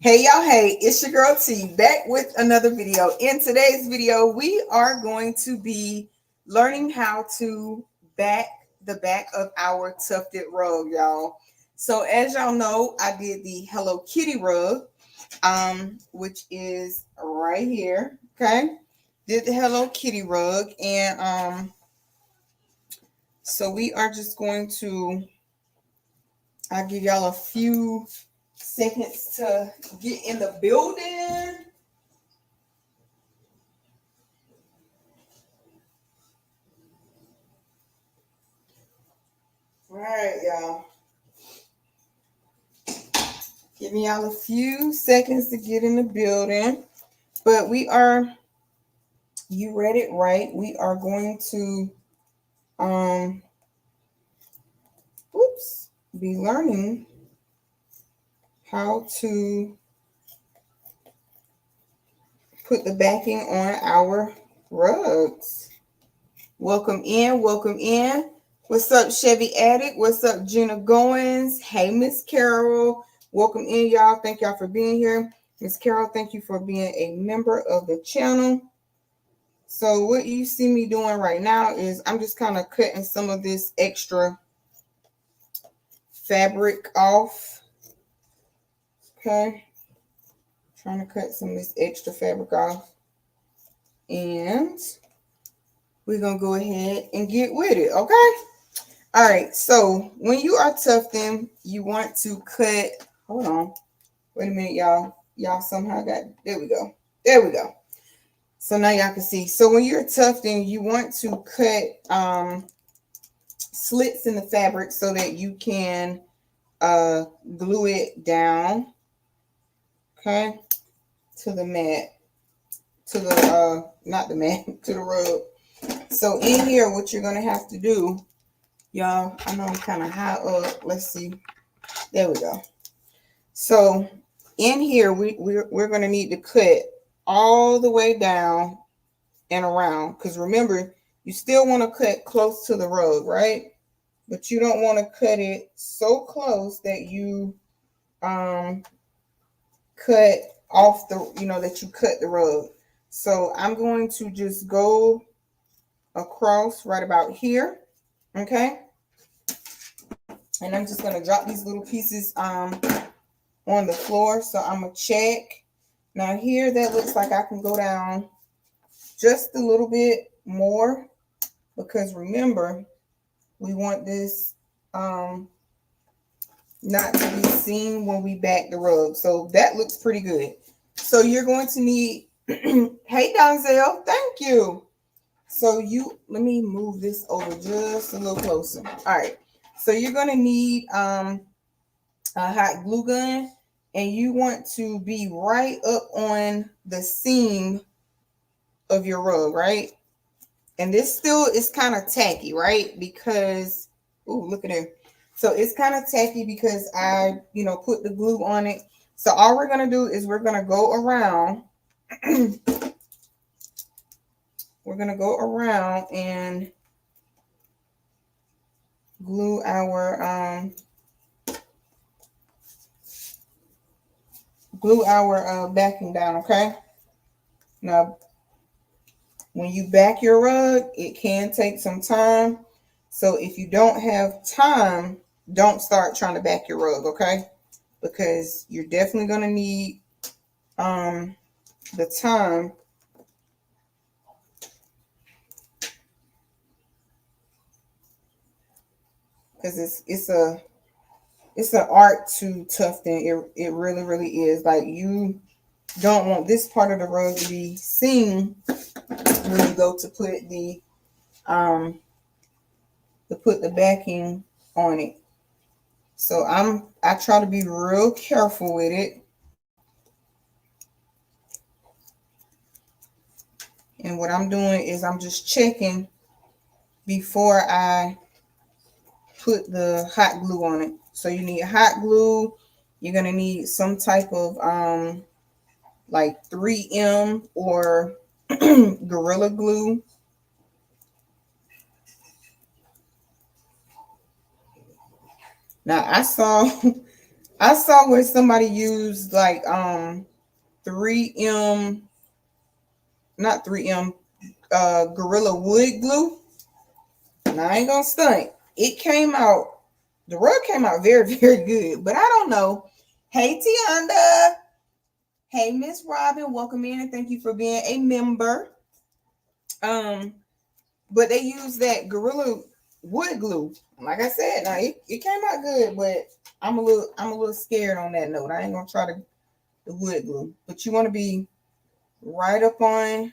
Hey y'all, hey, it's your girl T back with another video. In today's video, we are going to be learning how to back the back of our tufted rug, y'all. So as y'all know, I did the Hello Kitty rug, which is right here. Okay. Did the Hello Kitty rug, and so we are just going to I'll give y'all a few seconds to get in the building. All right, y'all. Giving y'all a few seconds to get in the building. But you read it right. We are going to um be learning how to put the backing on our rugs. Welcome in, welcome in. What's up, Chevy Addict? What's up, Gina Goins? Hey, Miss Carol. Welcome in, y'all. Thank y'all for being here. Miss Carol, thank you for being a member of the channel. So what you see me doing right now is I'm just kind of cutting some of this extra fabric off. Okay. Trying to cut some of this extra fabric off. And we're going to go ahead and get with it. Okay. All right. So when you are tufting, you want to cut. Hold on. Wait a minute, y'all. Y'all somehow got. There we go. There we go. So now y'all can see. So when you're tufting, you want to cut slits in the fabric so that you can glue it down, okay, to the mat, to the not the mat, to the rug. So in here, what you're gonna have to do, y'all, I know I'm kind of high up. Let's see. There we go. So in here, we're gonna need to cut all the way down and around, because remember, you still want to cut close to the rug, right? But you don't want to cut it so close that you cut off that you cut the rug. So I'm going to just go across right about here. Okay. And I'm just going to drop these little pieces on the floor. So I'm going to check. Now here, that looks like I can go down just a little bit more, because remember, we want this not to be seen when we back the rug. So that looks pretty good. So you're going to need, hey Donzel, thank you. So let me move this over just a little closer. All right. So you're going to need a hot glue gun, and you want to be right up on the seam of your rug, right? And this still is kind of tacky, right? Because, ooh, look at it. So it's kind of tacky because I, put the glue on it. So all we're going to do is we're going to go around. We're going to go around and glue our backing down, okay? Now, when you back your rug, it can take some time. So if you don't have time, don't start trying to back your rug, okay? Because you're definitely going to need the time. Because it's an art to tufting. It really, really is. Like, you don't want this part of the rug to be seen when you go to put the backing on it. So I try to be real careful with it. And what I'm doing is I'm just checking before I put the hot glue on it. So you need hot glue. You're gonna need some type of like 3M or Gorilla Glue. Now I saw I saw where somebody used like 3M, not 3M, Gorilla Wood glue. And I ain't gonna stunt. It came out, the rug came out very, very good. But I don't know. Hey Tianda. Hey Miss Robin, welcome in and thank you for being a member. But they use that Gorilla Wood glue. Like I said, now it came out good, but I'm a little scared on that note. I ain't gonna try the wood glue. But you want to be right up on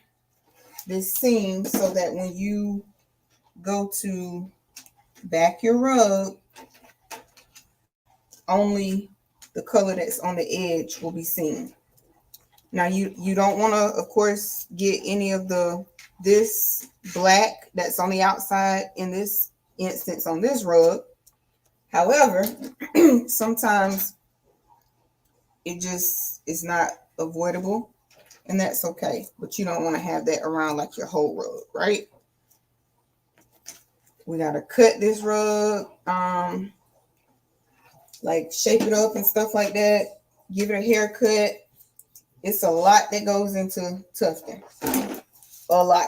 this seam so that when you go to back your rug, only the color that's on the edge will be seen. Now you don't want to, of course, get any of this black that's on the outside in this instance on this rug. However, sometimes it just is not avoidable, and that's okay. But you don't want to have that around like your whole rug, right? We gotta cut this rug, like shape it up and stuff like that. Give it a haircut. It's a lot that goes into tufting. A lot.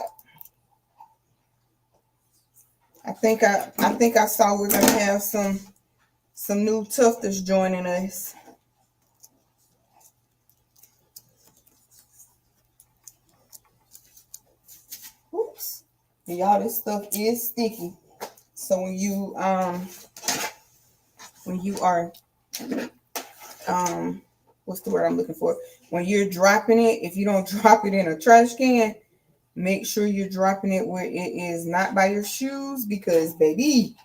I think I saw we're gonna have some new tufters joining us. Oops. Y'all, this stuff is sticky. So when you are what's the word I'm looking for? When you're dropping it, if you don't drop it in a trash can, make sure you're dropping it where it is not by your shoes, because baby,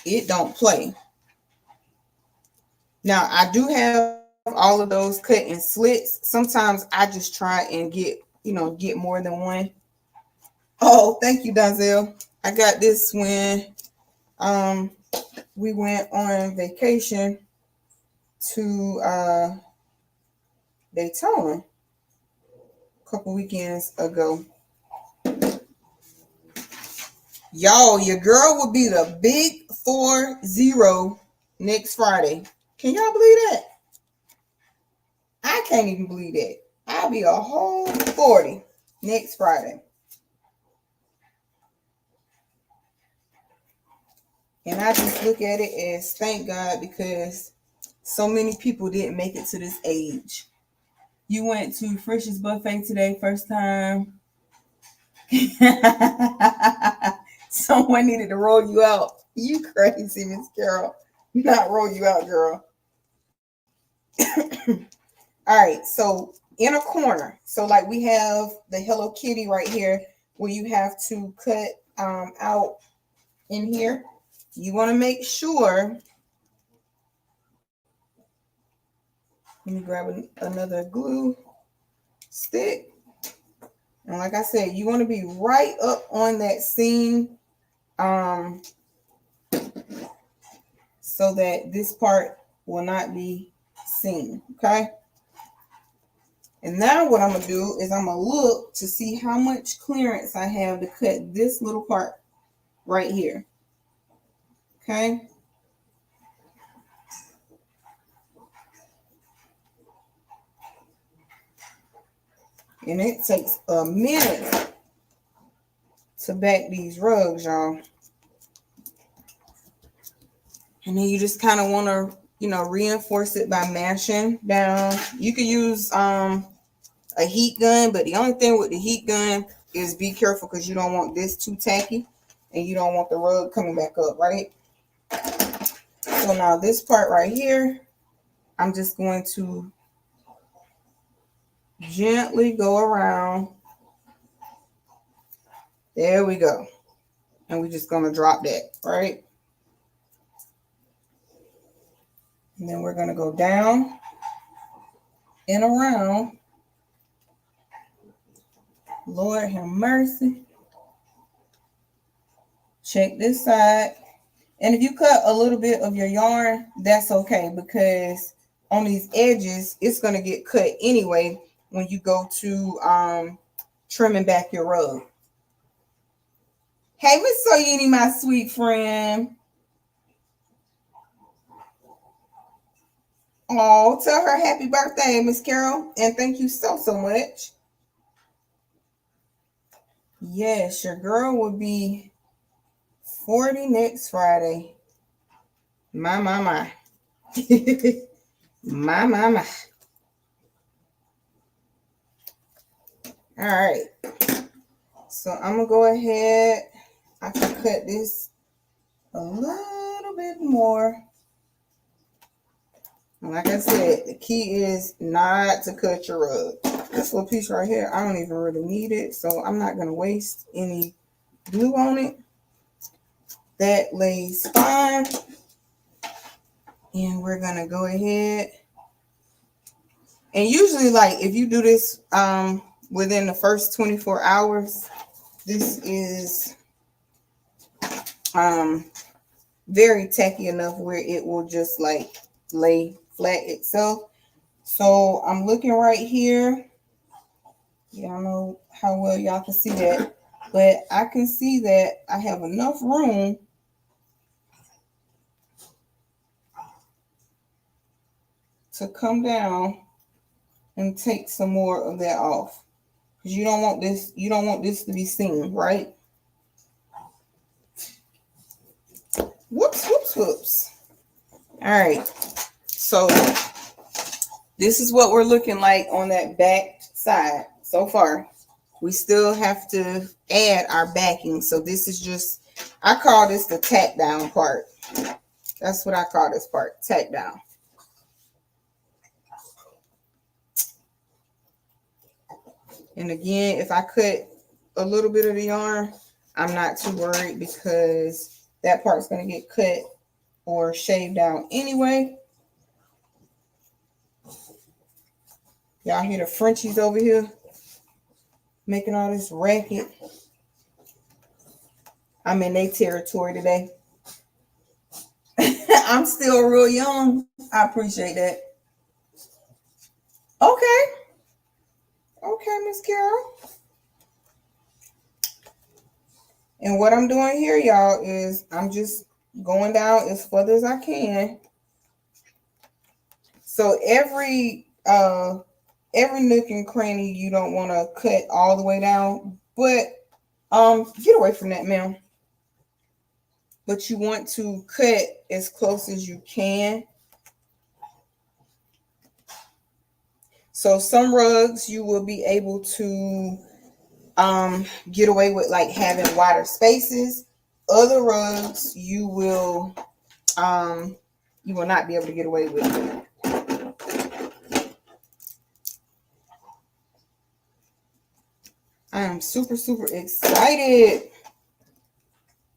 it don't play. Now I do have all of those cut in slits. Sometimes I just try and get more than one. Oh, thank you, Donzel. I got this when we went on vacation to Daytona a couple weekends ago. Y'all, your girl will be the big 40 next Friday. Can y'all believe that? I can't even believe that. I'll be a whole 40 next Friday. And I just look at it as thank God, because so many people didn't make it to this age. You went to Frisch's Buffet today, first time. Someone needed to roll you out. You crazy, Miss Carol. Not roll you out, girl. All right, so in a corner. So like we have the Hello Kitty right here where you have to cut out in here. You want to make sure. Let me grab another glue stick. And like I said, you want to be right up on that seam so that this part will not be seen, okay? And now what I'm going to do is I'm going to look to see how much clearance I have to cut this little part right here, okay? And it takes a minute to back these rugs, y'all. And then you just kind of want to, reinforce it by mashing down. You could use a heat gun, but the only thing with the heat gun is be careful, because you don't want this too tacky and you don't want the rug coming back up, right? So now this part right here, I'm just going to gently go around. There we go. And we're just going to drop that, right? And then we're going to go down and around. Lord have mercy. Check this side. And if you cut a little bit of your yarn, that's okay, because on these edges, it's going to get cut anyway when you go to trimming back your rug. Hey, Miss Soyini, my sweet friend. Oh, tell her happy birthday, Miss Carol, and thank you so much. Yes, your girl will be 40 next Friday. My, my, my. My, my, my. All right. So I'm going to go ahead. I can cut this a little bit more. And like I said, the key is not to cut your rug. This little piece right here, I don't even really need it. So I'm not going to waste any glue on it. That lays fine. And we're going to go ahead. And usually, like, if you do this within the first 24 hours, this is very tacky enough where it will just like lay flat itself. So I'm looking right here. Y'all know how well y'all can see that, but I can see that I have enough room to come down and take some more of that off, because you don't want this to be seen, right? Whoops. All right, so this is what we're looking like on that back side so far. We still have to add our backing, so this is just, I call this the tack down part. That's what I call this part, tack down. And again, if I cut a little bit of the yarn, I'm not too worried because that part's going to get cut or shaved out anyway. Y'all hear the Frenchies over here making all this racket? I'm in their territory today. I'm still real young. I appreciate that. Okay, Miss Carol. And what I'm doing here, y'all, is I'm just going down as further as I can. So every nook and cranny you don't want to cut all the way down, but get away from that, ma'am. But you want to cut as close as you can. So some rugs you will be able to get away with like having wider spaces. Other rugs you will not be able to get away with it. I am super excited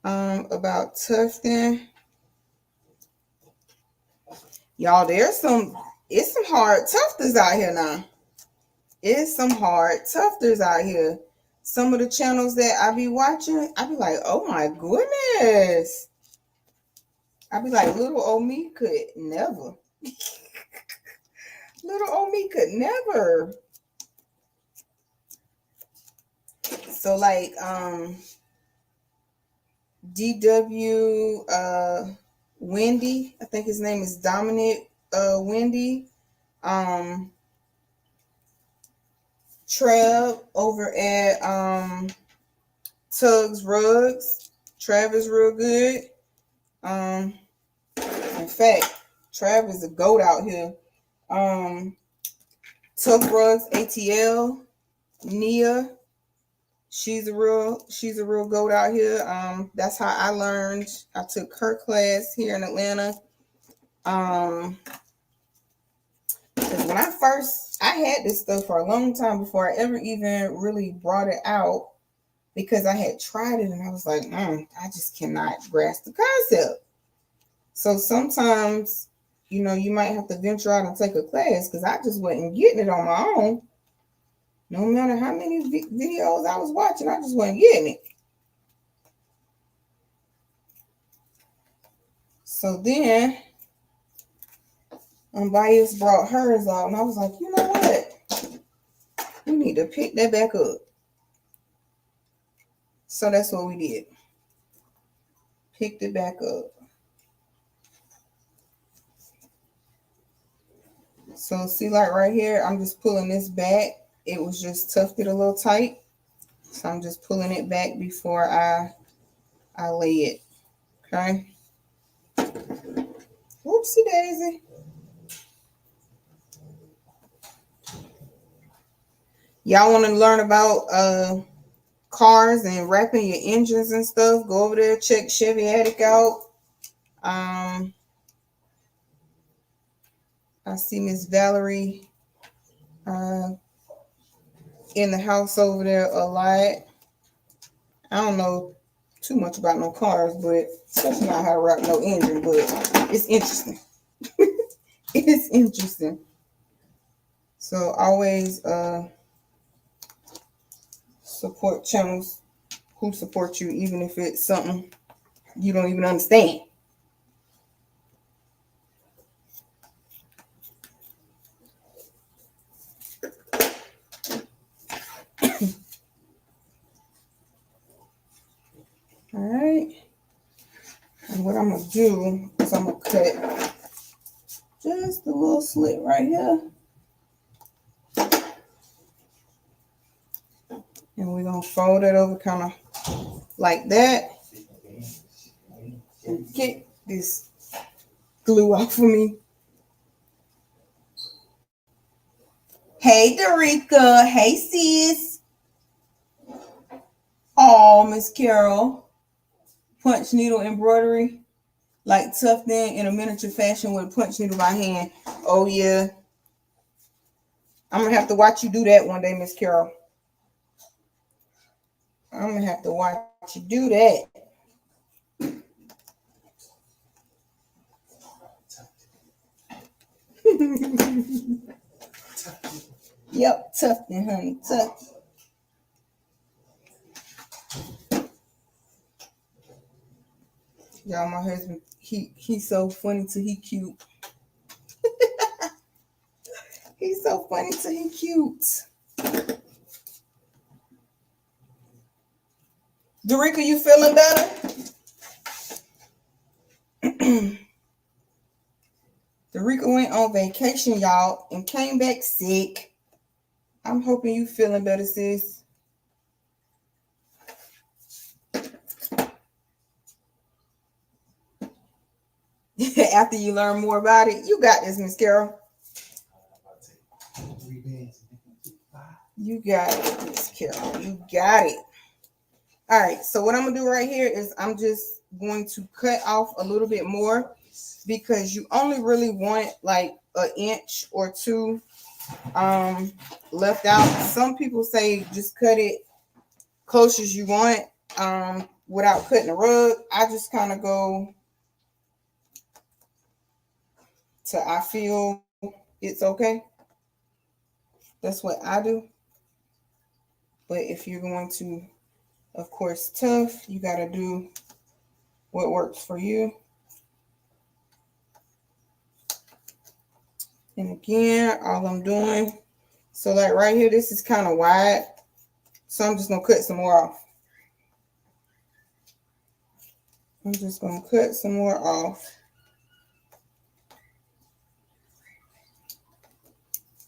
about tufting. Y'all, it's some hard tufters out here now. It's some hard tufters out here. Some of the channels that I be watching, I be like, oh my goodness. I be like, little old me could never. Little old me could never. So like DW Wendy, I think his name is Dominic Wendy. Trev over at Tugs Rugs. Trev is real good. In fact, Trev is a goat out here. Tugs Rugs ATL, Nia. She's a real goat out here. That's how I learned. I took her class here in Atlanta. Because when I had this stuff for a long time before I ever even really brought it out, because I had tried it and I was like, I just cannot grasp the concept. So sometimes, you might have to venture out and take a class, because I just wasn't getting it on my own. No matter how many videos I was watching, I just wasn't getting it. So then Bias brought hers out, and I was like, you know what? We need to pick that back up. So that's what we did. Picked it back up. So see, like right here, I'm just pulling this back. It was just tufted a little tight. So I'm just pulling it back before I lay it. Okay. Whoopsie daisy. Y'all want to learn about cars and wrapping your engines and stuff? Go over there, check Chevy Attic out. I see Miss Valerie in the house over there a lot. I don't know too much about no cars, but especially not how to wrap no engine, but it's interesting. It's interesting. So always support channels who support you, even if it's something you don't even understand. All right. And what I'm going to do is I'm going to cut just a little slit right here. And we're going to fold it over kind of like that. And get this glue off of me. Hey, Dorica. Hey, sis. Oh, Miss Carol. Punch needle embroidery. Like tucked in a miniature fashion with a punch needle by hand. Oh, yeah. I'm going to have to watch you do that one day, Miss Carol. I'm going to have to watch you do that. Yep, tufting, honey, tucked. Y'all, my husband, he's so funny till he cute. He's so funny till he cute. Dorica, you feeling better? Dorica went on vacation, y'all, and came back sick. I'm hoping you feeling better, sis. After you learn more about it, you got this, Miss Carol. You got it, Miss Carol. You got it. All right, so what I'm going to do right here is I'm just going to cut off a little bit more because you only really want like an inch or two left out. Some people say just cut it close as you want without cutting the rug. I just kind of go to I feel it's okay. That's what I do. But if you're going to, of course, tough, you got to do what works for you. And again, all I'm doing, so like right here, this is kind of wide. So I'm just going to cut some more off. I'm just going to cut some more off.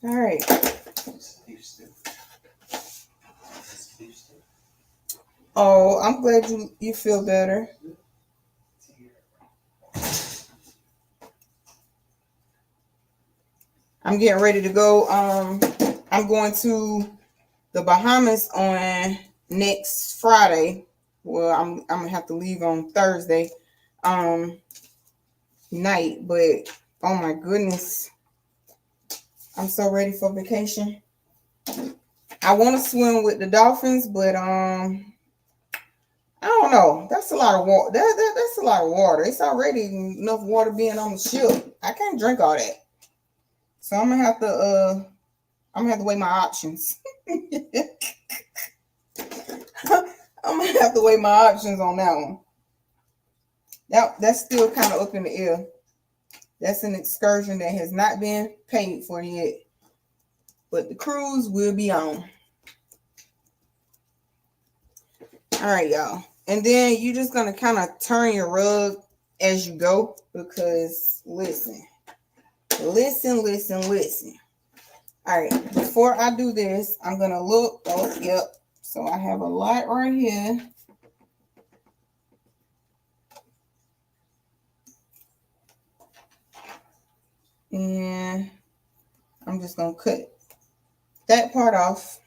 All right. Oh, I'm glad you feel better. I'm getting ready to go. I'm going to the Bahamas on next Friday. Well, I'm gonna have to leave on Thursday night, but oh my goodness, I'm so ready for vacation. I want to swim with the dolphins, but I don't know. That's a lot of water. That's a lot of water. It's already enough water being on the ship. I can't drink all that. So I'm gonna have to weigh my options. I'm gonna have to weigh my options on that one. That's still kind of up in the air. That's an excursion that has not been paid for yet, but the cruise will be on. All right, y'all. And then you're just gonna kind of turn your rug as you go because listen, Listen, listen, listen. All right, before I do this, I'm going to look. Oh, yep. So I have a lot right here. And I'm just going to cut that part off.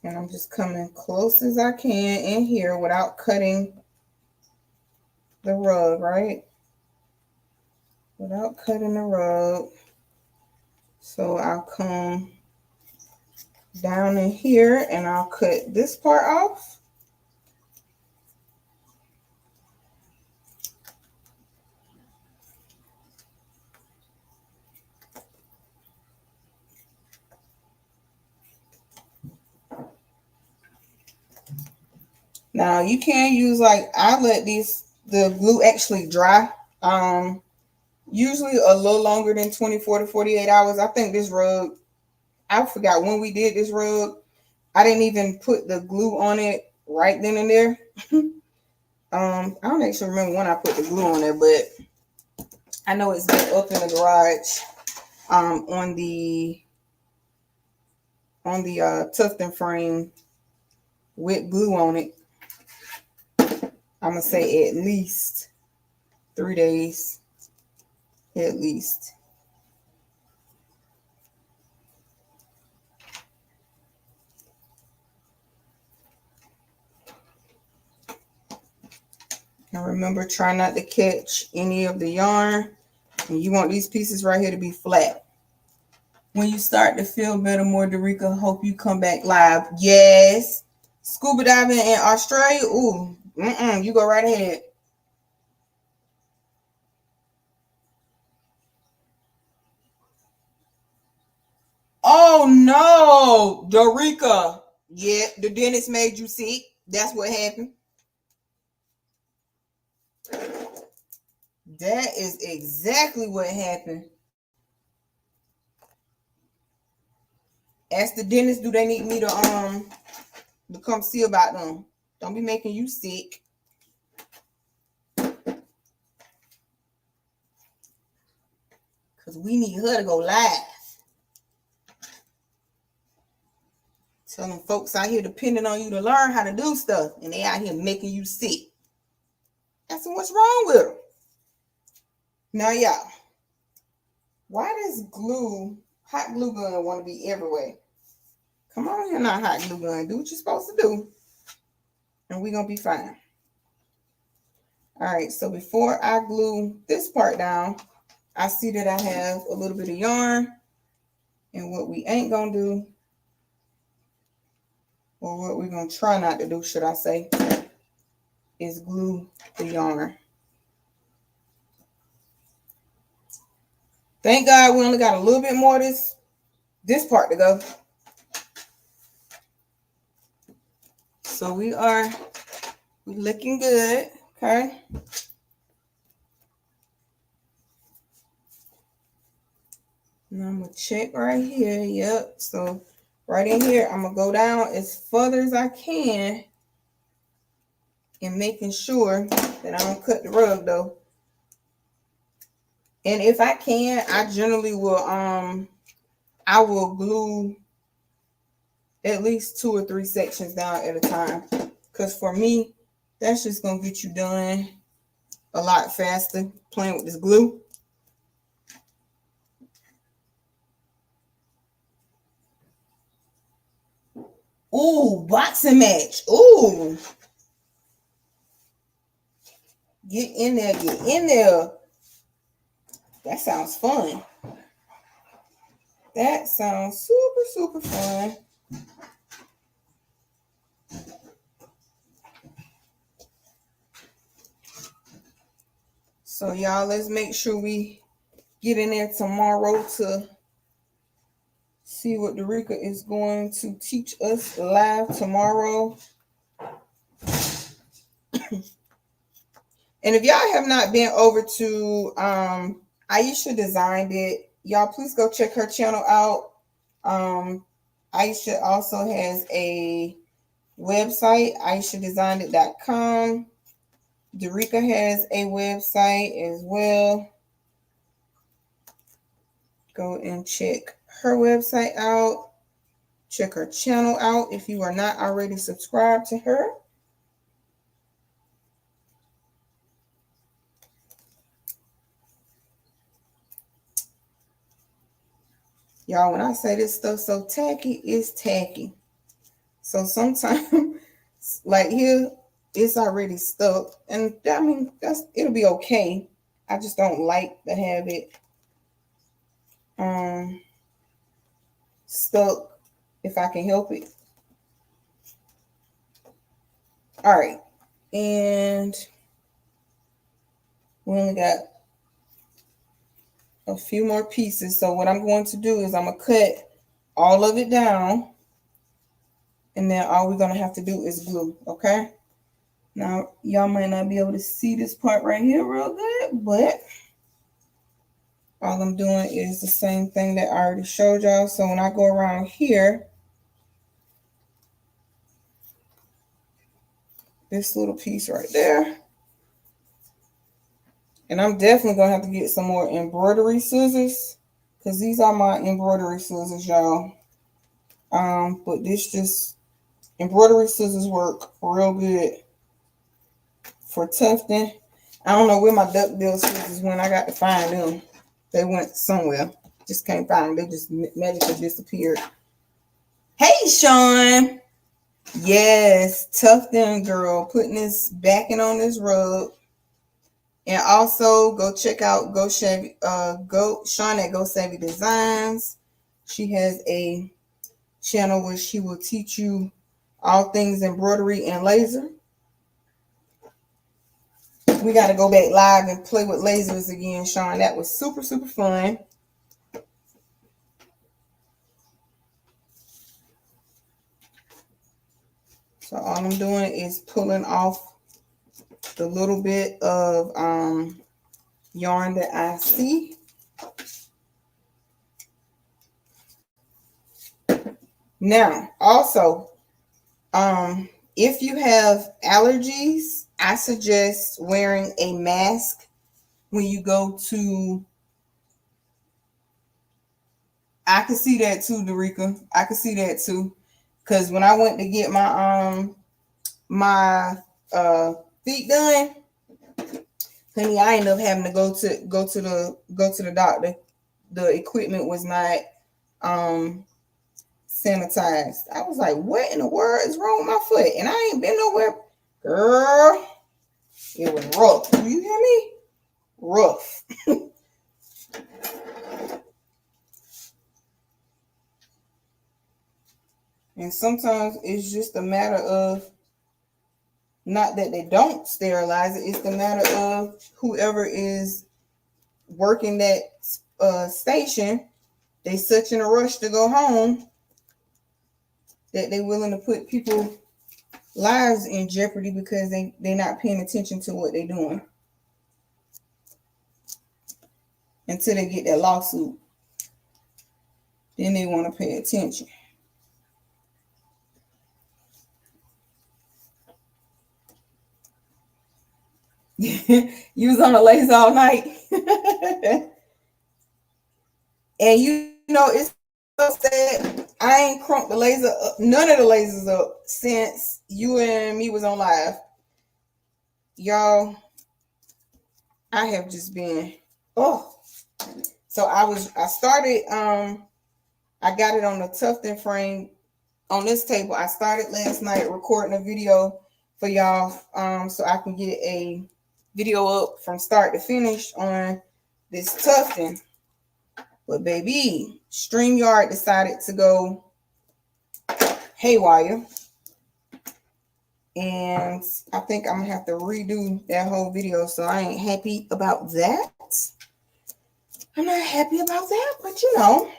And I'm just coming close as I can in here without cutting the rug, right? Without cutting the rug. So I'll come down in here and I'll cut this part off. Now you can use, like, I let the glue actually dry. Usually a little longer than 24 to 48 hours. I think this rug, I forgot when we did this rug. I didn't even put the glue on it right then and there. I don't actually remember when I put the glue on there, but I know it's been up in the garage on the Tufton frame with glue on it. I'm going to say at least 3 days. At least. And remember, try not to catch any of the yarn. And you want these pieces right here to be flat. When you start to feel better, more Darika, hope you come back live. Yes. Scuba diving in Australia? Ooh, you go right ahead. Oh, no, Darika. Yeah, the dentist made you sick. That's what happened. That is exactly what happened. Ask the dentist, do they need me to come see about them? Don't be making you sick. Because we need her to go live. Tell them folks out here depending on you to learn how to do stuff. And they out here making you sick. That's what's wrong with them. Now, y'all. Why does hot glue gun want to be everywhere? Come on here now, hot glue gun. Do what you're supposed to do. And we're going to be fine. All right, so before I glue this part down, I see that I have a little bit of yarn. And what we ain't going to do, or what we're going to try not to do, should I say, is glue the yarn. Thank God we only got a little bit more of this part to go. So we're looking good, okay? And I'm going to check right here. Yep. So right in here, I'm going to go down as further as I can and making sure that I don't cut the rug, though. And if I can, I generally will, I will glue at least 2 or 3 sections down at a time. Because for me, that's just going to get you done a lot faster playing with this glue. Ooh, boxing match. Ooh. Get in there, get in there. That sounds fun. That sounds super, super fun. So y'all, let's make sure we get in there tomorrow to see what Darika is going to teach us live tomorrow. And if y'all have not been over to Aisha Designed It, y'all please go check her channel out. Aisha also has a website, aishadesignedit.com. Derica has a website as well. Go and check her website out. Check her channel out if you are not already subscribed to her. Y'all, when I say this stuff so tacky, it's tacky. So sometimes, like here, it's already stuck. And I mean, it'll be okay. I just don't like to have it stuck if I can help it. All right. And we only got a few more pieces. So what I'm going to do is I'm going to cut all of it down. And then all we're going to have to do is glue. Okay. Now, y'all might not be able to see this part right here real good, but all I'm doing is the same thing that I already showed y'all. So when I go around here, this little piece right there, and I'm definitely going to have to get some more embroidery scissors because these are my embroidery scissors, y'all. But embroidery scissors work real good for tufting. I don't know where my duckbill scissors went. I got to find them. They went somewhere. Just can't find them. They just magically disappeared. Hey, Sean. Yes, tufting girl. Putting this backing on this rug. And also go check out Sean at Go Savvy Designs. She has a channel where she will teach you all things embroidery and laser. We got to go back live and play with lasers again, Sean. That was super, super fun. So all I'm doing is pulling off the little bit of yarn that I see. Now, also, if you have allergies, I suggest wearing a mask when you go to. I can see that too, Derica. I can see that too, because when I went to get my feet done, honey, I ended up having to go to the doctor. The equipment was not sanitized. I was like, what in the world is wrong with my foot? And I ain't been nowhere. Girl, it was rough. Do you hear me? Rough. And sometimes it's just a matter of not that they don't sterilize it. It's the matter of whoever is working that station, they such in a rush to go home that they're willing to put people's lives in jeopardy because they're not paying attention to what they're doing until they get that lawsuit. Then they want to pay attention. You was on the laser all night. And you know, it's so sad. I ain't crunked the laser up, none of the lasers up since you and me was on live. Y'all, I have just been, oh. So I started, I got it on the tufting frame on this table. I started last night recording a video for y'all so I can get a video up from start to finish on this tufting. But baby, StreamYard decided to go haywire. And I think I'm gonna have to redo that whole video. So I ain't happy about that. I'm not happy about that, but you know,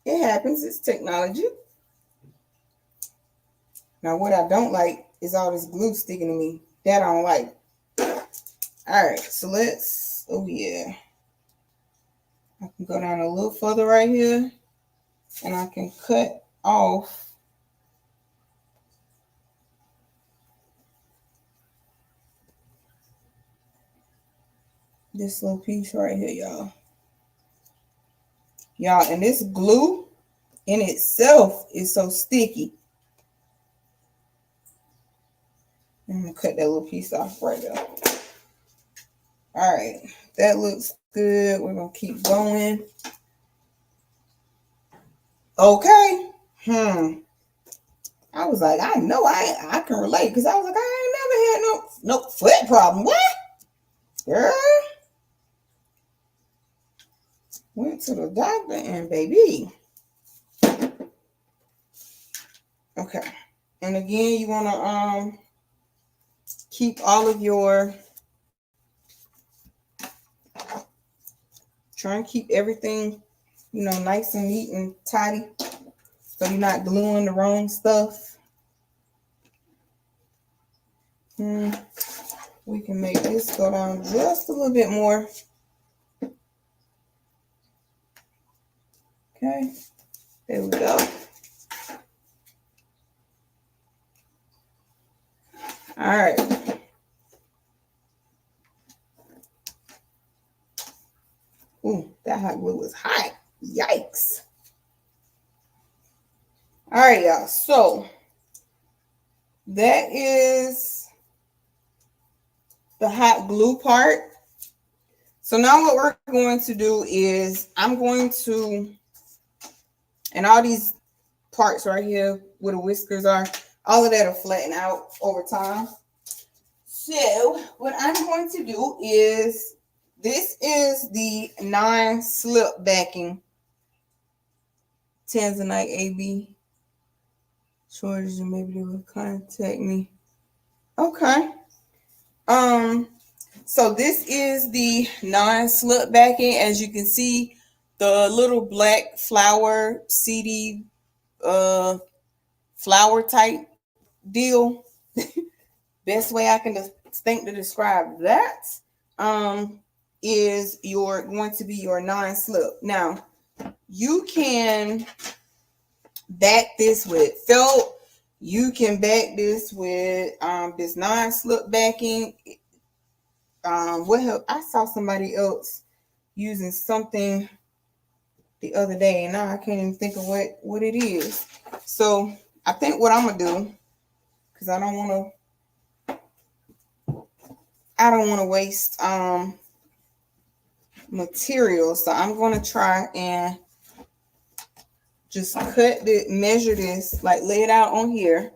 it happens. It's technology. Now, what I don't like is all this glue sticking to me. That I don't like. All right, so oh yeah. I can go down a little further right here and I can cut off this little piece right here, y'all. Y'all, and this glue in itself is so sticky. I'm gonna cut that little piece off right there. All right, that looks good. We're gonna keep going. Okay. I was like, I know I can relate because I was like, I ain't never had no foot problem. What? Girl. Went to the doctor and baby. Okay. And again, you wanna keep all of your, try and keep everything, nice and neat and tidy. So you're not gluing the wrong stuff. We can make this go down just a little bit more. Okay, there we go. All right. Ooh, that hot glue is hot. Yikes. All right, y'all. So that is the hot glue part. So now what we're going to do is I'm going to, and all these parts right here where the whiskers are, all of that will flatten out over time. So what I'm going to do is, this is the non-slip backing Tanzanite AB. Shortage and maybe they will contact me. Okay. So this is the non-slip backing. As you can see, the little black flower CD flower type deal. Best way I can think to describe that is going to be your non-slip. Now, you can back this with felt. You can back this with this non-slip backing. What help? I saw somebody else using something the other day, and now I can't even think of what it is. So I think what I'm gonna do, because I don't want to waste material, so I'm gonna try and just measure this, like lay it out on here.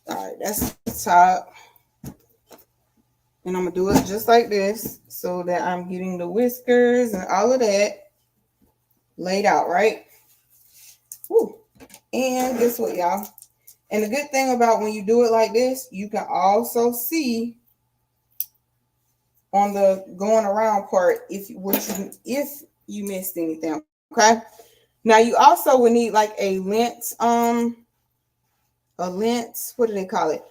All right, that's the top. And I'm gonna do it just like this so that I'm getting the whiskers and all of that laid out, right? Woo. And guess what, y'all? And the good thing about when you do it like this, you can also see on the going around part if you missed anything. Okay. Now you also would need like a lint, what do they call it?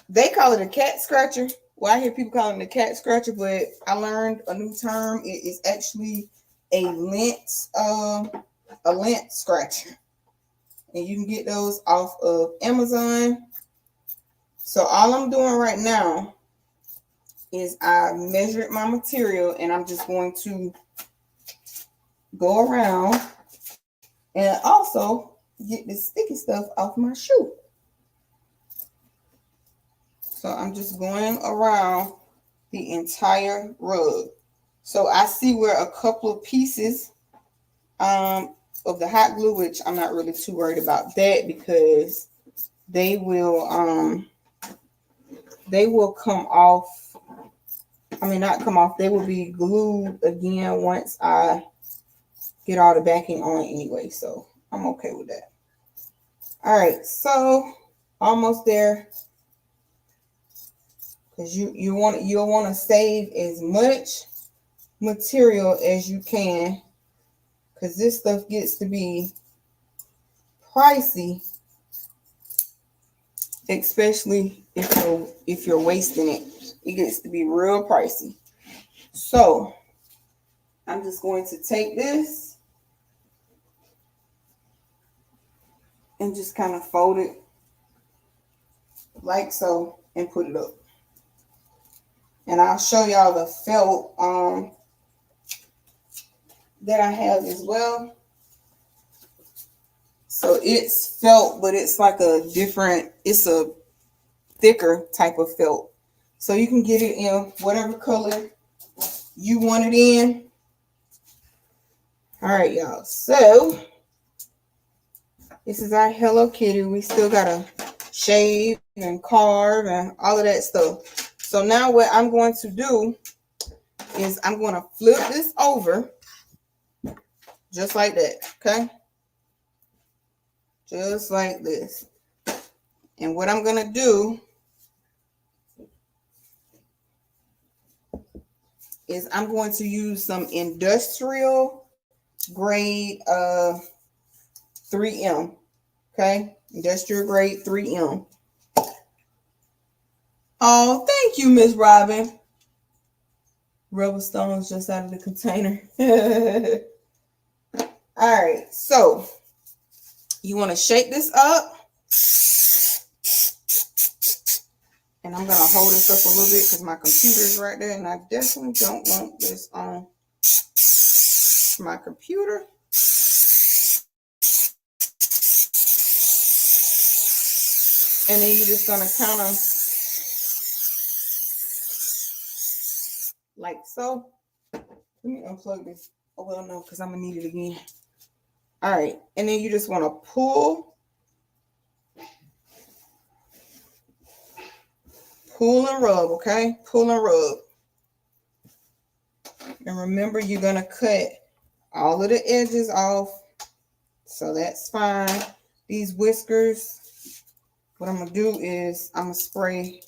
They call it a cat scratcher. Well, I hear people calling it a cat scratcher, but I learned a new term. It is actually a lint scratcher. And you can get those off of Amazon. So all I'm doing right now is I measured my material, and I'm just going to go around and also get the sticky stuff off my shoe. So I'm just going around the entire rug. So I see where a couple of pieces of the hot glue, which I'm not really too worried about that because they will come off. I mean, not come off. They will be glued again once I get all the backing on anyway. So I'm okay with that. All right, so almost there. Because you'll want to save as much material as you can, because this stuff gets to be pricey, especially if you're wasting it. It gets to be real pricey. So I'm just going to take this and just kind of fold it like so and put it up. And I'll show y'all the felt that I have as well. So it's felt, but it's like it's a thicker type of felt. So you can get it in whatever color you want it in. All right, y'all. So this is our Hello Kitty. We still gotta shave and carve and all of that stuff. So now what I'm going to do is I'm going to flip this over just like that, okay? Just like this. And what I'm going to do is I'm going to use some industrial grade 3M, okay? Industrial grade 3M. Oh, thank you, Miss Robin. Rubber stones just out of the container. All right, so you want to shake this up. And I'm going to hold this up a little bit because my computer is right there. And I definitely don't want this on my computer. And then you're just going to kind of like so. Let me unplug this. Oh, well, no, because I'm going to need it again. All right. And then you just want to pull and rub, okay? Pull and rub. And remember, you're going to cut all of the edges off. So that's fine. These whiskers, what I'm going to do is I'm going to spray.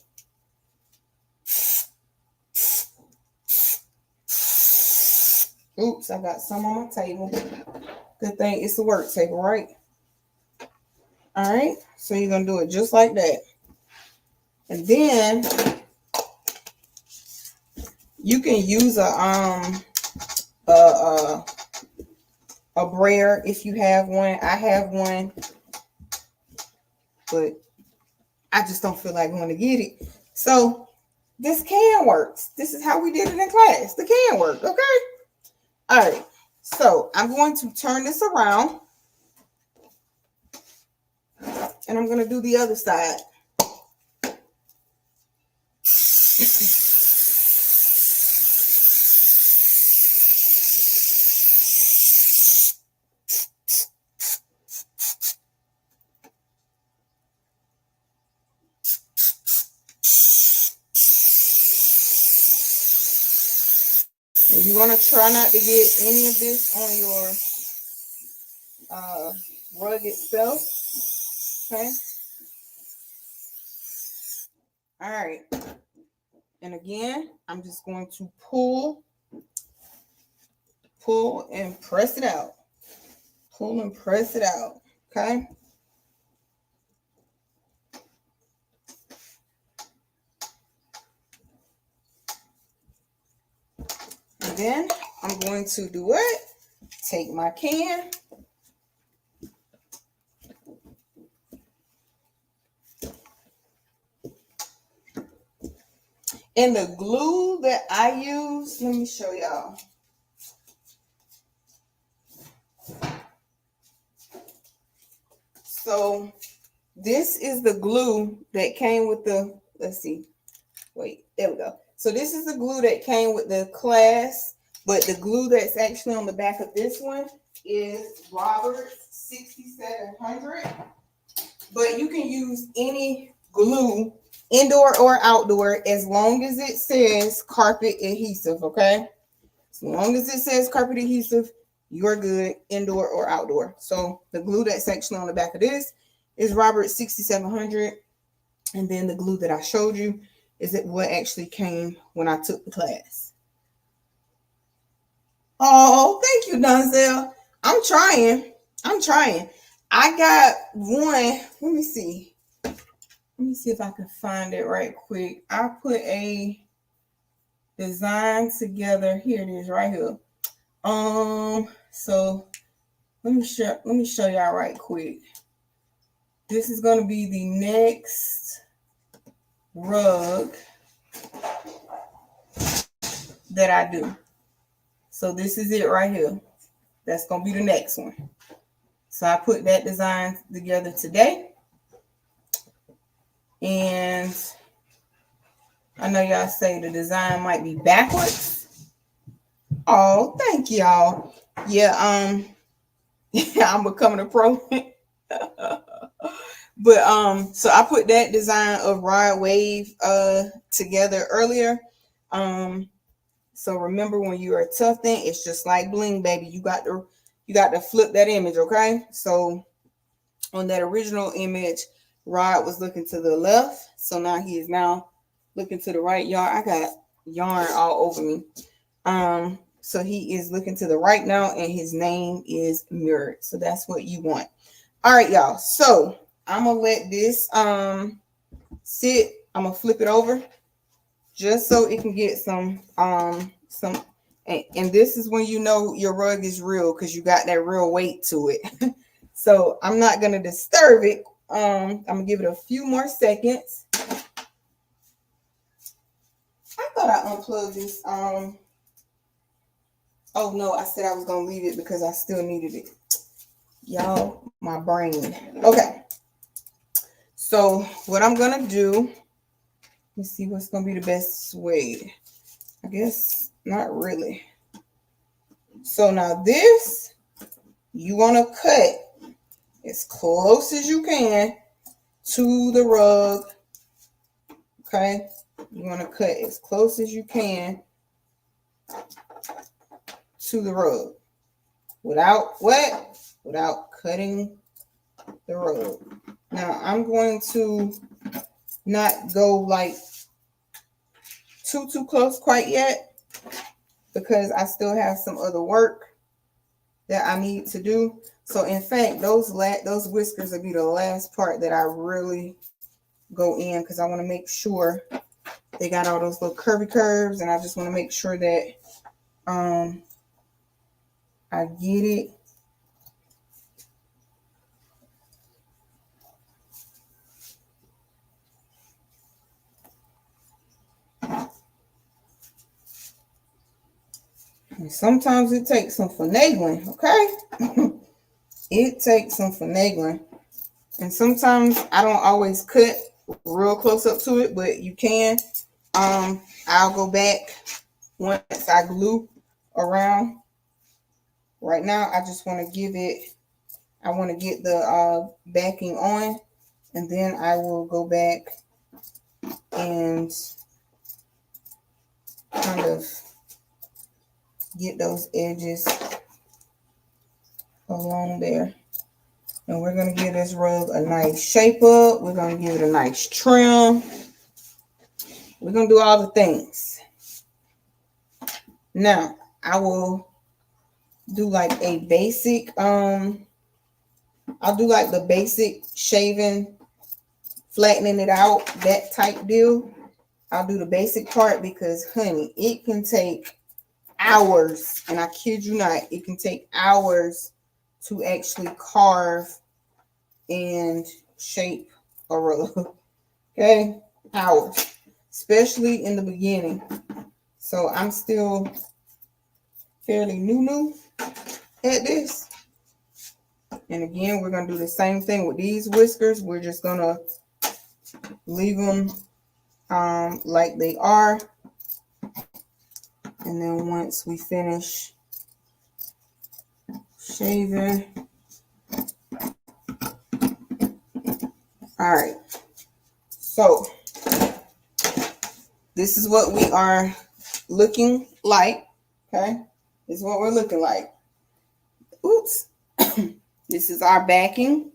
Oops, I got some on my table. Good thing it's the work table, right? All right. So you're going to do it just like that. And then you can use a brayer if you have one. I have one, but I just don't feel like going to get it. So this can work. This is how we did it in class. The can work, okay? All right. So I'm going to turn this around, and I'm going to do the other side. And you want to try not to get any of this on your rug itself. Okay. All right. And again, I'm just going to pull and press it out. Pull and press it out. Okay. And then I'm going to do what? Take my can. And the glue that I use, let me show y'all. So this is the glue that came with the, let's see. Wait, there we go. So this is the glue that came with the class, but the glue that's actually on the back of this one is Roberts 6700. But you can use any glue, indoor or outdoor, as long as it says carpet adhesive, okay? As long as it says carpet adhesive, you're good, indoor or outdoor. So the glue that's actually on the back of this is Roberts 6700. And then the glue that I showed you is it what actually came when I took the class. Oh, thank you, Donzel. I'm trying. I got one. Let me see if I can find it right quick. I put a design together. Here it is right here. So let me show y'all right quick. This is going to be the next rug. that I do. So this is it right here. That's going to be the next one. So I put that design together today. And I know y'all say the design might be backwards. Oh, thank y'all. Yeah, yeah, I'm becoming a pro. But so I put that design of Rod Wave together earlier. So remember, when you are tufting, it's just like bling, baby. You got to flip that image, okay? So on that original image, Rod was looking to the left. So now he is now looking to the right. Y'all, I got yarn all over me. So he is looking to the right now, and his name is mirrored. So that's what you want. All right, y'all. So I'm gonna let this sit. I'm gonna flip it over just so it can get some and this is when you know your rug is real, because you got that real weight to it. So I'm not gonna disturb it. I'm gonna give it a few more seconds. I thought I unplugged this. Oh no, I said I was gonna leave it because I still needed it. Y'all, my brain. Okay. So what I'm gonna do, let's see what's gonna be the best way. I guess not really. So now this, you want to cut as close as you can to the rug. Okay, you want to cut as close as you can to the rug without what? Without cutting the rug. Now I'm going to not go like too close quite yet, because I still have some other work that I need to do. So in fact, those whiskers will be the last part that I really go in, because I want to make sure they got all those little curvy curves, and I just want to make sure that I get it. And sometimes it takes some finagling, okay? It takes some finagling. And sometimes I don't always cut real close up to it, but you can. I'll go back once I glue around. Right now, I just want to give it, I want to get the backing on, and then I will go back and kind of get those edges along there. And we're going to give this rug a nice shape up. We're going to give it a nice trim. We're going to do all the things. Now, I will do like a basic, I'll do like the basic shaving, flattening it out, that type deal. I'll do the basic part because, honey, it can take hours, and I kid you not, it can take hours to actually carve and shape a rug. Okay, hours, especially in the beginning. So I'm still fairly new at this. And again, we're gonna do the same thing with these whiskers. We're just gonna leave them like they are, and then once we finish shaving, all right, so this is what we are looking like. Okay, this is what we're looking like. Oops. This is our backing.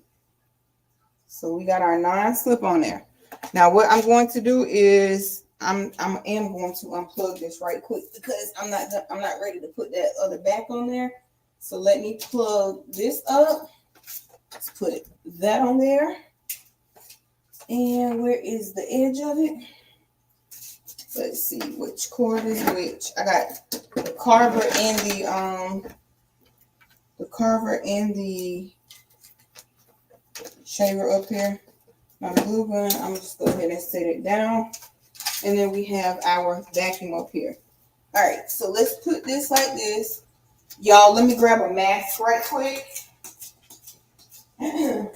So we got our non-slip on there. Now what I'm going to do is I am going to unplug this right quick, because I'm not ready to put that other back on there. So let me plug this up. Let's put that on there. And where is the edge of it? Let's see which cord is which. I got the carver and the shaver up here. My glue gun, I'm just go ahead and set it down. And then we have our vacuum up here. All right, so let's put this like this. Y'all, let me grab a mask right quick. All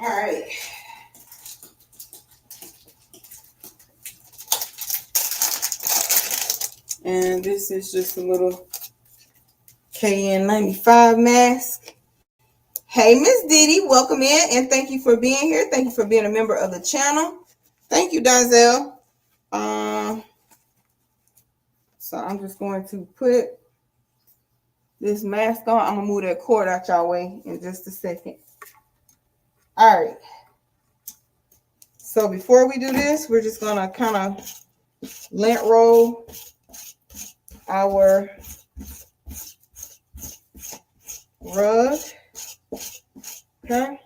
right. And this is just a little KN95 mask. Hey, Miss Diddy, welcome in and thank you for being here. Thank you for being a member of the channel. Thank you, Donzel. So I'm just going to put this mask on. I'm gonna move that cord out y'all way in just a second. All right. So before we do this, we're just gonna kind of lint roll our rug. Okay.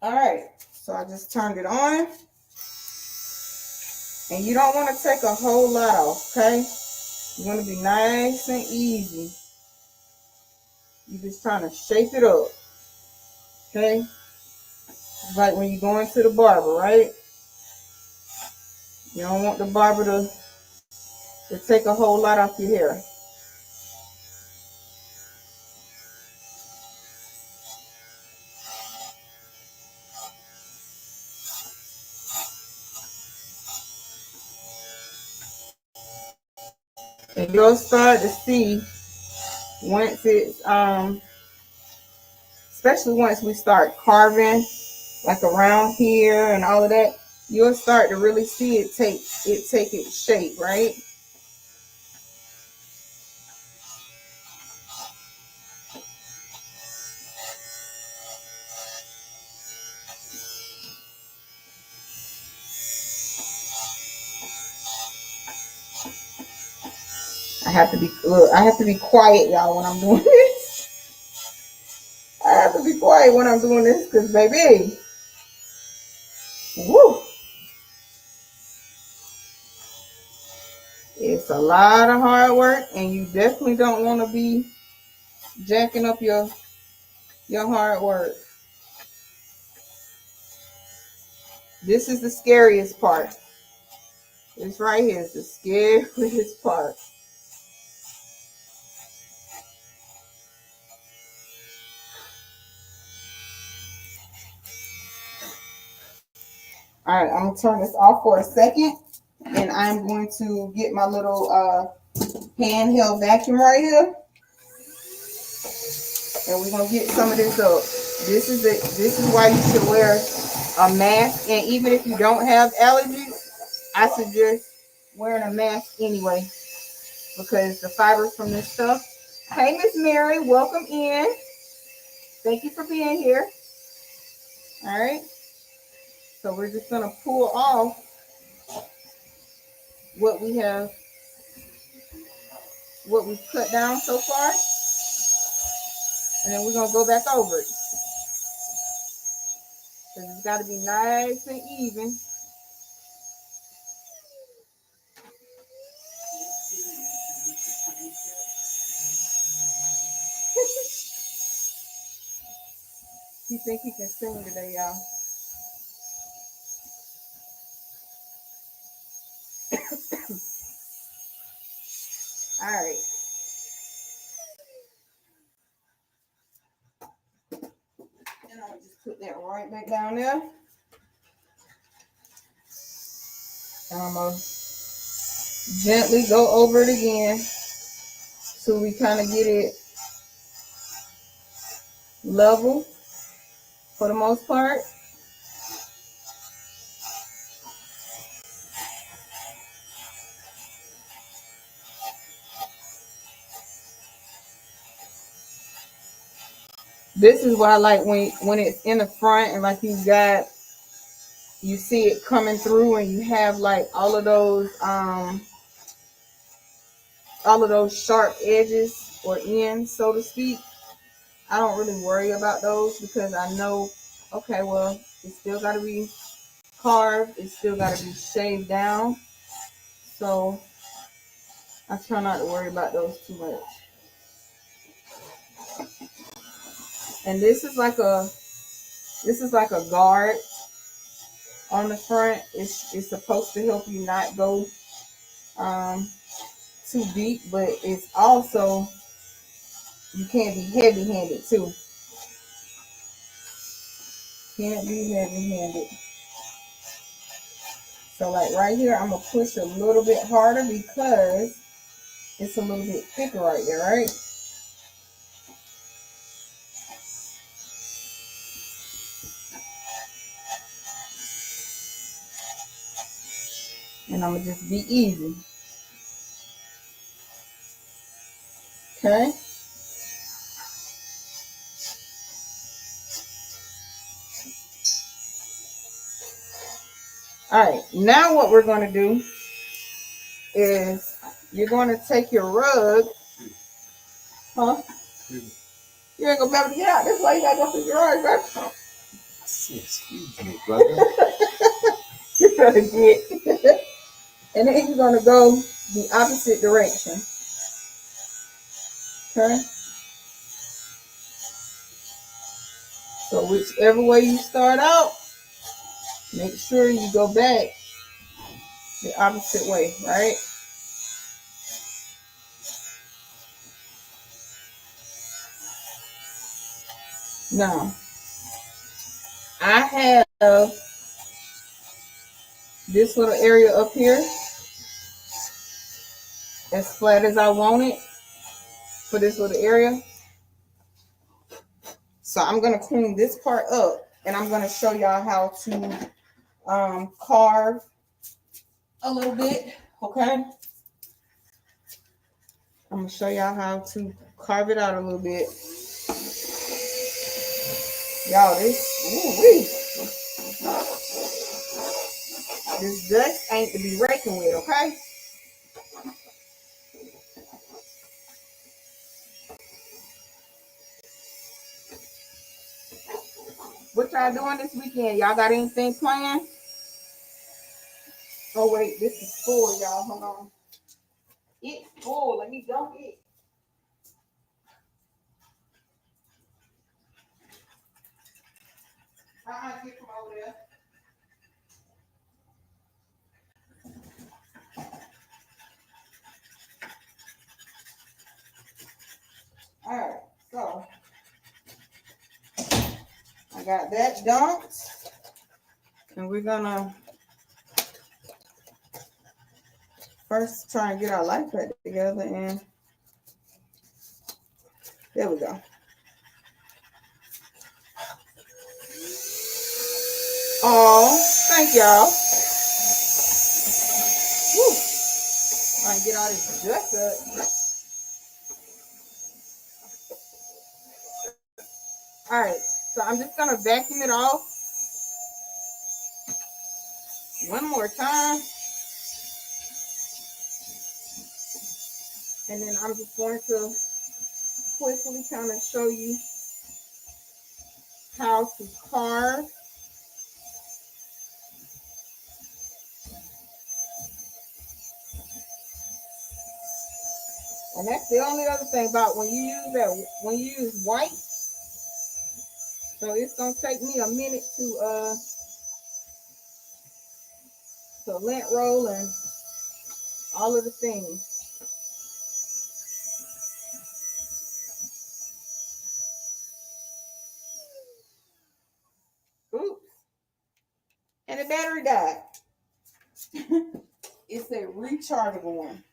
All right. So I just turned it on. And you don't want to take a whole lot off, okay? You want to be nice and easy. You're just trying to shape it up, okay? Like when you go into the barber, right? You don't want the barber to take a whole lot off your hair. And you'll start to see once it's, especially once we start carving, like around here and all of that, you'll start to really see it take its shape, right? I have to be quiet, y'all, when I'm doing this. I have to be quiet when I'm doing this because, baby, woo, it's a lot of hard work, and you definitely don't want to be jacking up your hard work. This is the scariest part. This right here is the scariest part. All right, I'm gonna turn this off for a second, and I'm going to get my little handheld vacuum right here, and we're gonna get some of this up. This is why you should wear a mask, and even if you don't have allergies, I suggest wearing a mask anyway, because the fibers from this stuff. Hey, Miss Mary, welcome in. Thank you for being here. All right. So we're just gonna pull off what we've cut down so far, and then we're gonna go back over it. Because it's got to be nice and even. He think he can sing today, y'all. All right. And I'll just put that right back down there. And I'm going to gently go over it again so we kind of get it level for the most part. This is why I like when it's in the front and like you see it coming through and you have like all of those sharp edges or ends, so to speak. I don't really worry about those because I know, okay, well, it's still got to be carved. It's still got to be shaved down. So I try not to worry about those too much. And this is like a guard on the front. It's supposed to help you not go too deep, but it's also, you can't be heavy-handed too. Can't be heavy-handed. So like right here, I'm gonna push a little bit harder because it's a little bit thicker right there, right? And I'm gonna just be easy. Okay. All right, now what we're going to do is you're going to take your rug. Huh? You ain't going to be able to get out. That's why you got to go through your rug, bro. Excuse me, brother. You're going to get. And then you're going to go the opposite direction. Okay? So whichever way you start out, make sure you go back the opposite way, right? Now, I have this little area up here as flat as I want it for this little area. So I'm going to clean this part up, and I'm going to show y'all how to carve a little bit, okay? I'm going to show y'all how to carve it out a little bit. Y'all, this dust ain't to be reckoned with, okay? What y'all doing this weekend? Y'all got anything planned? Oh, wait, this is full, y'all. Hold on. It's full. Let me dump it. Get from over there. All right, so I got that dumped, and we're gonna first try and get our life back together, and there we go. Oh, thank y'all. Woo. Trying to get all this dust up. All right, so I'm just gonna vacuum it off one more time, and then I'm just going to quickly kind of show you how to carve. And that's the only other thing about when you use white. So it's gonna take me a minute to lint roll and all of the things. Oops. And the battery died. It's a rechargeable one.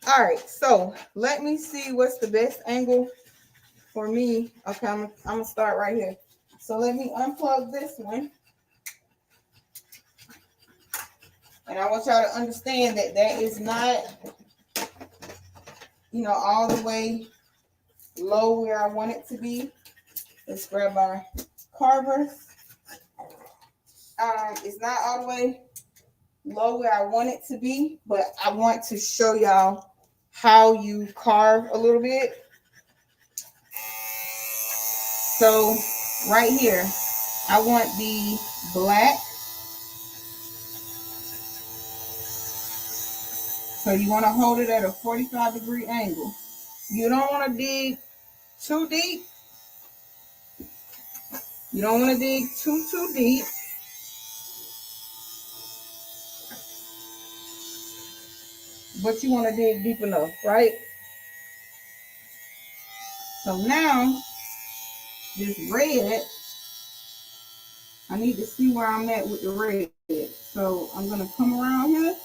All right, so let me see what's the best angle for me. Okay, I'm gonna start right here. So let me unplug this one. And I want y'all to understand that that is not, all the way low where I want it to be. Let's grab our carvers. It's not all the way low where I want it to be, but I want to show y'all how you carve a little bit. So right here, I want the black So you want to hold it at a 45-degree angle. You don't want to dig too deep. You don't want to dig too deep. But you want to dig deep enough, right? So now, this red, I need to see where I'm at with the red. So I'm going to come around here.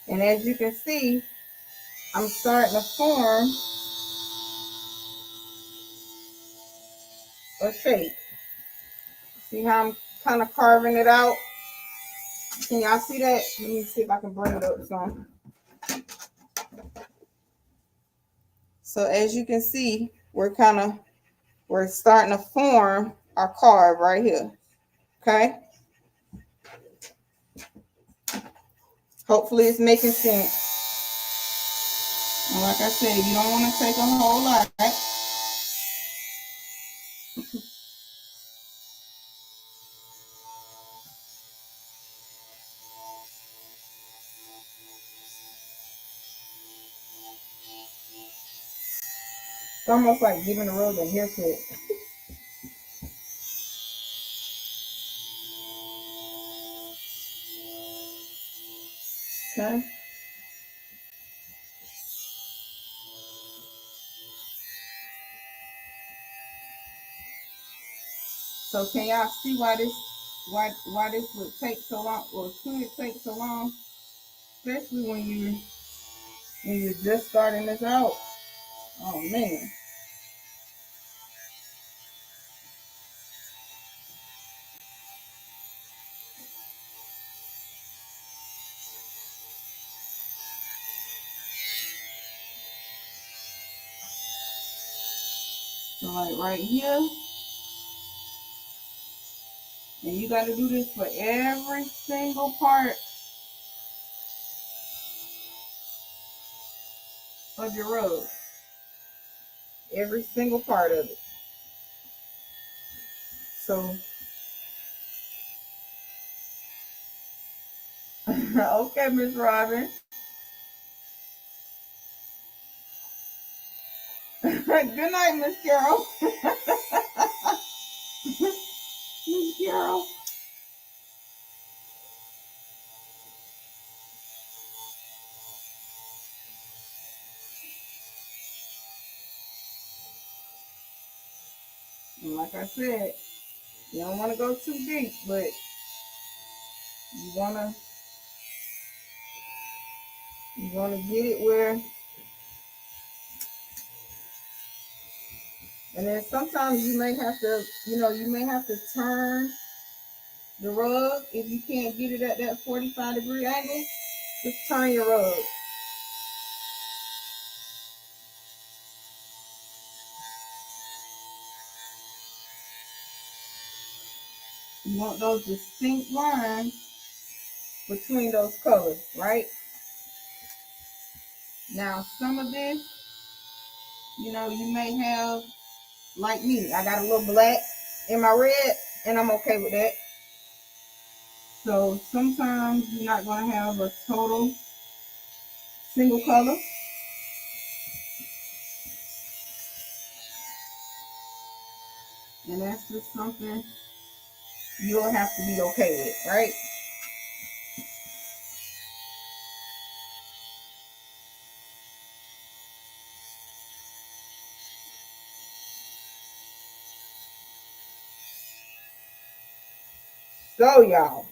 And as you can see, I'm starting to form a shape. See how I'm kind of carving it out? Can y'all see that? Let me see if I can bring it up some. So as you can see, we're starting to form our carve right here. Okay? Hopefully it's making sense. And like I said, you don't want to take a whole lot. It's almost like giving the rug a haircut. Okay? So can y'all see why this would take so long, or could it take so long? Especially when you're just starting this out. Oh man. So like right here. And you got to do this for every single part of your rug. Every single part of it. So, okay, Miss Robin. Good night, Miss Carol. Miss Carol. And like I said, you don't want to go too deep, but you wanna get it where. And then sometimes you may have to turn the rug if you can't get it at that 45-degree angle. Just turn your rug. You want those distinct lines between those colors, right? Now, some of this, you may have, like me, I got a little black in my red, and I'm okay with that. So sometimes you're not going to have a total single color. And that's just something you'll have to be okay with, right? So y'all,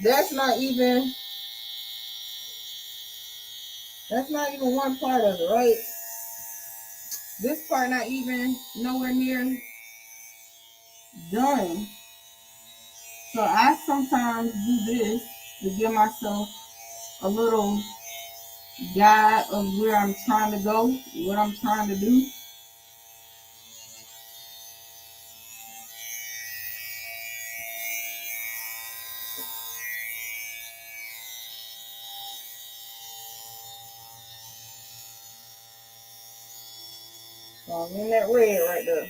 that's not even one part of it, right? This part not even nowhere near done. So I sometimes do this to give myself a little guide of where I'm trying to go, what I'm trying to do. So I'm in that red right there.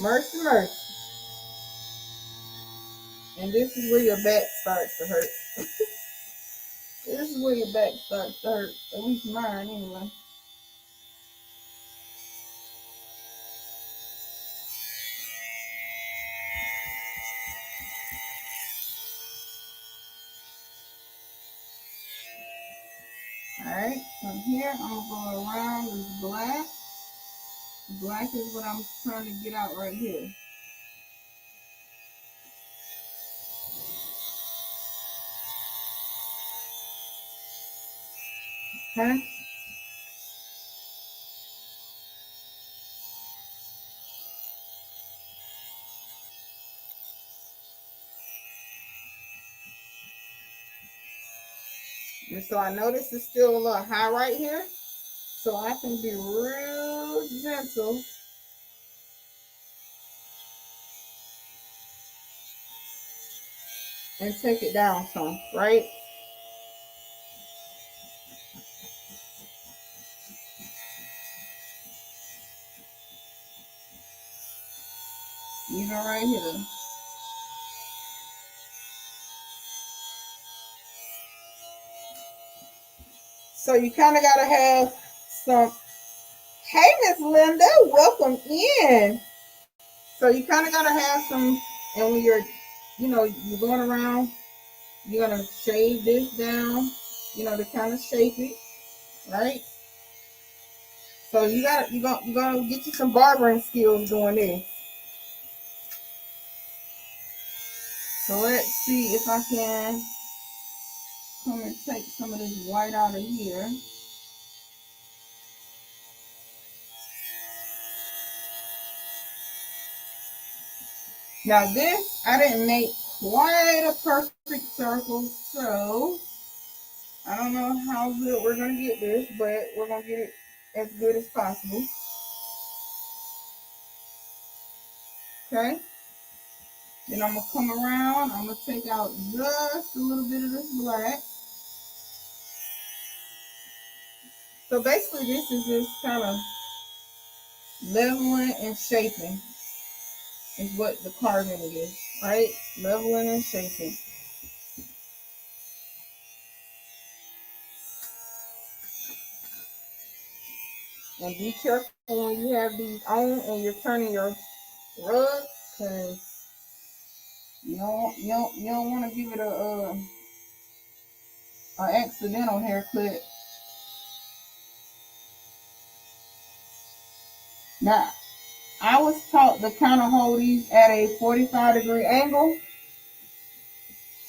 Mercy, mercy. And this is where your back starts to hurt. This is where your back starts to hurt. At least mine, anyway. Alright, from here, I'm going to go around this black. Black is what I'm trying to get out right here. Okay? And so I know this is still a little high right here. So I can be real gentle. And take it down some, right? Even right here. So you kind of got to have some. Hey, Miss Linda, welcome in. So you kind of got to have some, and when you're going around, you're going to shave this down, to kind of shape it, right? So you're gonna get you some barbering skills doing this. So let's see if I can come and take some of this white out of here. Now this, I didn't make quite a perfect circle, so I don't know how good we're going to get this, but we're going to get it as good as possible. Okay? Then I'm going to come around, I'm going to take out just a little bit of this black. So basically this is just kind of leveling and shaping is what the carving is, right? Leveling and shaping. And be careful when you have these on and you're turning your rug, because you don't want to give it a accidental haircut. Now, I was taught to kind of hold these at a 45-degree angle.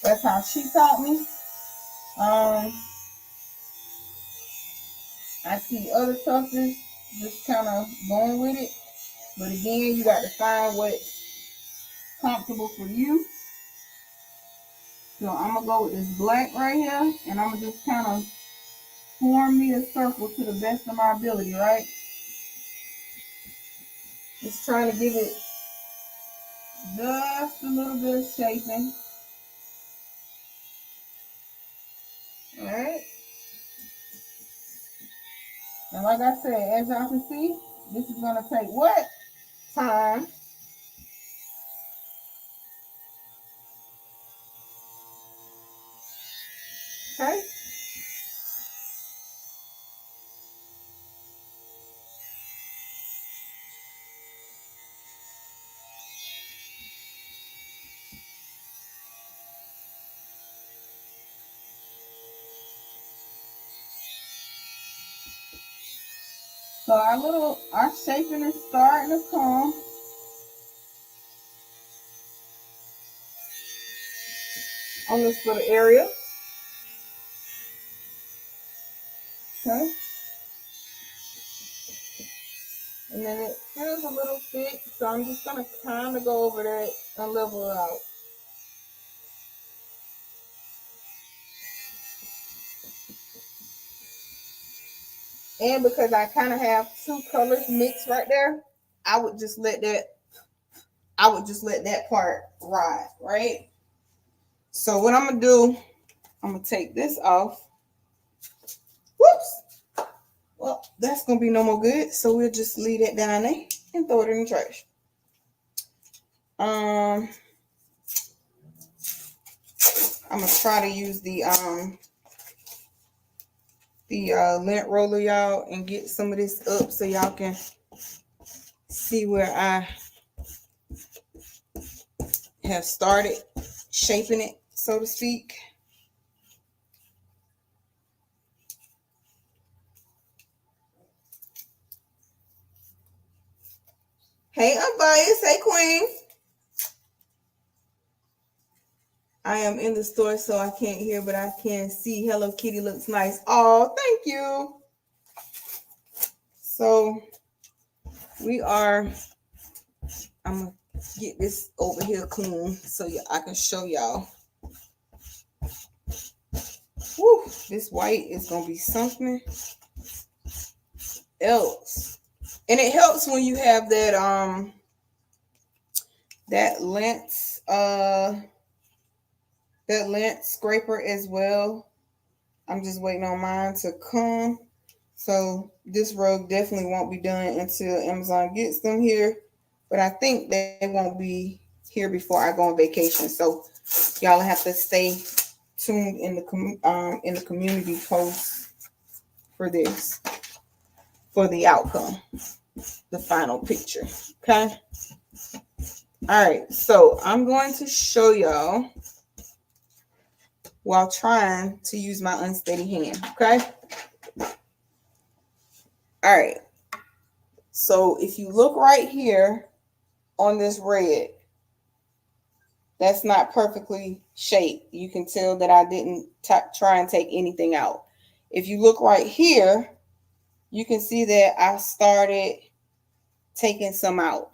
That's how she taught me. I see other tuckers just kind of going with it. But again, you got to find what's comfortable for you. So I'm going to go with this black right here. And I'm going to just kind of form me a circle to the best of my ability, right? Just trying to give it just a little bit of shaping. Alright. And like I said, as y'all can see, this is going to take what? Time. Okay. So our shaping is starting to come. On this little area. Okay. And then it feels a little thick, so I'm just going to kind of go over that and level it out. And because I kind of have two colors mixed right there, I would just let that part ride, right? So what I'm going to do, I'm going to take this off. Whoops. Well, that's going to be no more good. So we'll just leave that down there and throw it in the trash. I'm gonna try to use the lint roller, y'all, and get some of this up so y'all can see where I have started shaping it, so to speak. Hey, Unbiased. Hey, Queen. I am in the store, so I can't hear, but I can see. Hello Kitty looks nice. Oh, thank you. So I'm gonna get this over here clean so I can show y'all. Woo, this white is gonna be something else. And it helps when you have that lint scraper as well. I'm just waiting on mine to come. So this rug definitely won't be done until Amazon gets them here. But I think they won't be here before I go on vacation. So y'all have to stay tuned in the community post for this, for the outcome, the final picture. Okay. All right. So I'm going to show y'all while trying to use my unsteady hand. Okay. All right. So if you look right here on this red, that's not perfectly shaped. You can tell that I didn't try and take anything out. If you look right here, you can see that I started taking some out.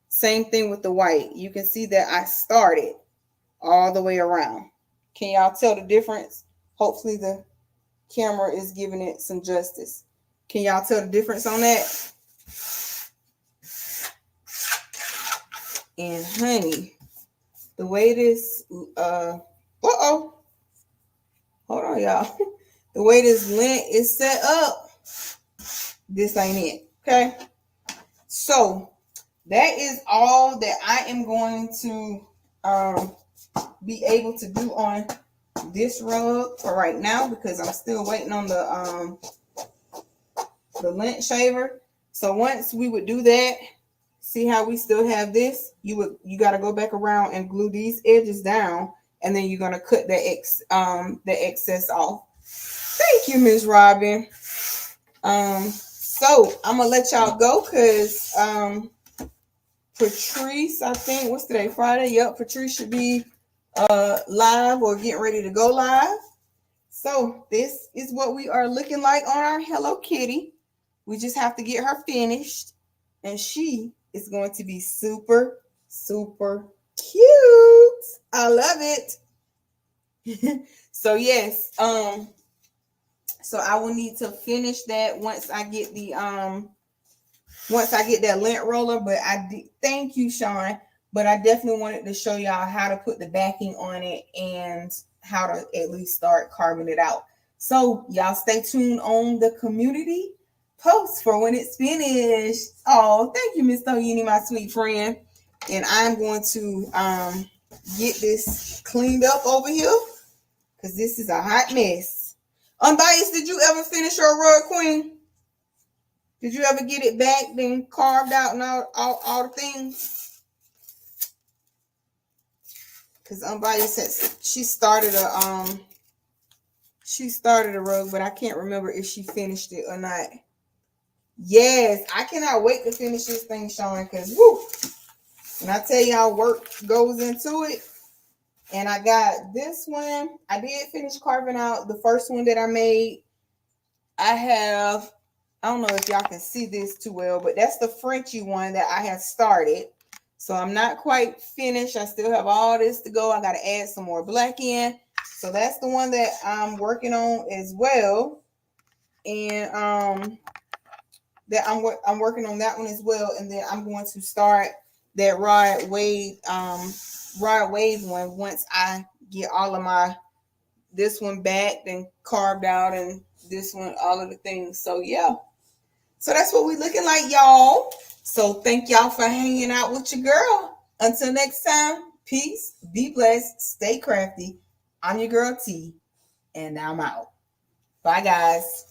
Same thing with the white. You can see that I started all the way around. Can y'all tell the difference? Hopefully the camera is giving it some justice. Can y'all tell the difference on that? And honey, the way this hold on, y'all. The way this lint is set up, this ain't it. Okay. So that is all that I am going to be able to do on this rug for right now, because I'm still waiting on the lint shaver. So once we would do that, see how we still have this? You got to go back around and glue these edges down, and then you're gonna cut the excess off. Thank you, Ms. Robin. So I'm gonna let y'all go because Patrice, I think, what's today? Friday. Yep, Patrice should be live or getting ready to go live. So this is what we are looking like on our Hello Kitty. We just have to get her finished, and she is going to be super, super cute. I love it. So yes, so I will need to finish that once I get that lint roller. But thank you, Sean. But I definitely wanted to show y'all how to put the backing on it and how to at least start carving it out. So y'all stay tuned on the community post for when it's finished. Oh, thank you, Miss Toyini, my sweet friend. And I'm going to get this cleaned up over here because this is a hot mess. Unbiased, did you ever finish your rug, Queen? Did you ever get it back, then carved out and all the things? Because Unbiased said she started a rug, but I can't remember if she finished it or not. Yes, I cannot wait to finish this thing, Sean, because woo, when I tell y'all work goes into it. And I got this one. I did finish carving out the first one that I made. I don't know if y'all can see this too well, but that's the Frenchy one that I have started. So I'm not quite finished. I still have all this to go. I got to add some more black in. So that's the one that I'm working on as well. And that I'm working on that one as well. And then I'm going to start that Rod Wave one once I get all of this one back and carved out, and this one, all of the things. So yeah. So that's what we looking like, y'all. So thank y'all for hanging out with your girl. Until next time, peace, be blessed, stay crafty. I'm your girl T, and I'm out. Bye, guys.